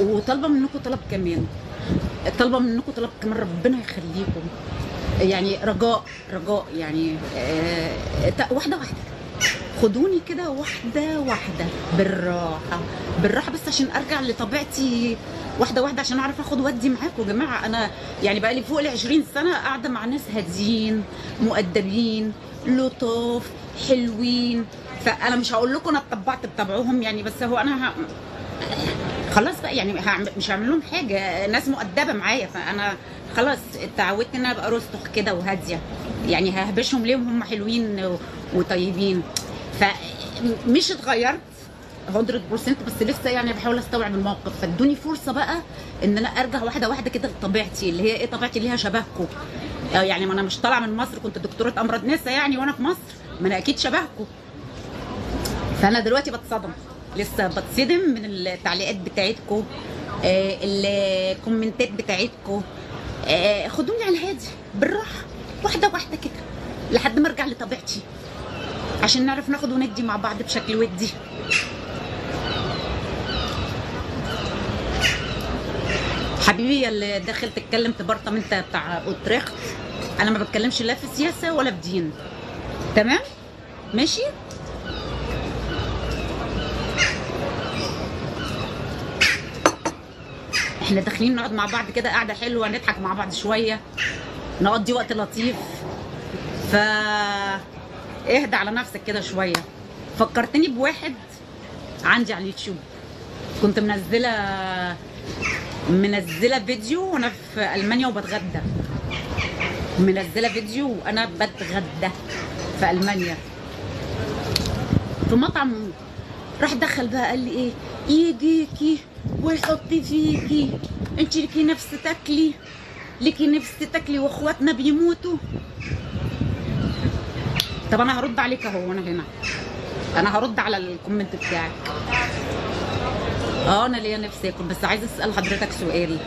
وطالبه منكم طلب كمان، طالبه منكم طلب كمان، ربنا يخليكم. يعني رجاء يعني واحده واحده، خدوني كده واحده واحده، بالراحه بالراحه، بس عشان ارجع لطبيعتي واحده واحده، عشان اعرف اخد ودي معاكم يا جماعه. انا يعني بقى لي فوق ال 20 سنه قاعده مع ناس هاديين مؤدبين لطاف حلوين، فانا مش هقول لكم انا اتطبعت بطبعهم يعني، بس هو انا خلاص بقى يعني مش هعمل لهم حاجه، ناس مؤدبه معايا، فانا خلاص اتعودت ان انا ابقى رستق كده وهاديه، يعني ههبشهم ليه وهم حلوين وطيبين. فمش اتغيرت 100%، بس لسه يعني بحاول استوعب الموقف، فادوني فرصه بقى ان انا ارجع واحده واحده كده لطبيعتي، اللي هي ايه طبيعتي اللي هي شبهكم. يعني ما انا مش طالعه من مصر، كنت دكتوره امراض نسا يعني وانا في مصر، ما انا اكيد شبهكم. فانا دلوقتي بتصدم، لسه بتصدم من التعليقات بتاعتكم، الكومنتات بتاعتكم. خدوني على الهادي بالراحه، واحده واحده كده لحد ما ارجع لطبيعتي، عشان نعرف ناخد وندي مع بعض بشكل ودي. حبيبي اللي داخل تتكلم تبرطم انت بتاع اوتريخت، انا ما بتكلمش لا في سياسه ولا في دين، تمام ماشي. احنا داخلين نقعد مع بعض كده قعده حلوه، نضحك مع بعض شويه، نقضي وقت لطيف، ف اهدى على نفسك كده شويه. فكرتني بواحد عندي على اليوتيوب، كنت منزله فيديو وانا في المانيا وبتغدى، منزله فيديو وانا بتغدى في المانيا في مطعم، راح دخل بقى قال لي ايه يجيكي ويحط فيكي، انت ليكي نفس تاكلي، ليكي نفس تاكلي واخواتنا بيموتوا. طب انا هرد عليك اهو، وانا هنا انا هرد على الكومنت بتاعك. انا ليا نفسي اكل، بس عايزه اسال حضرتك سؤال.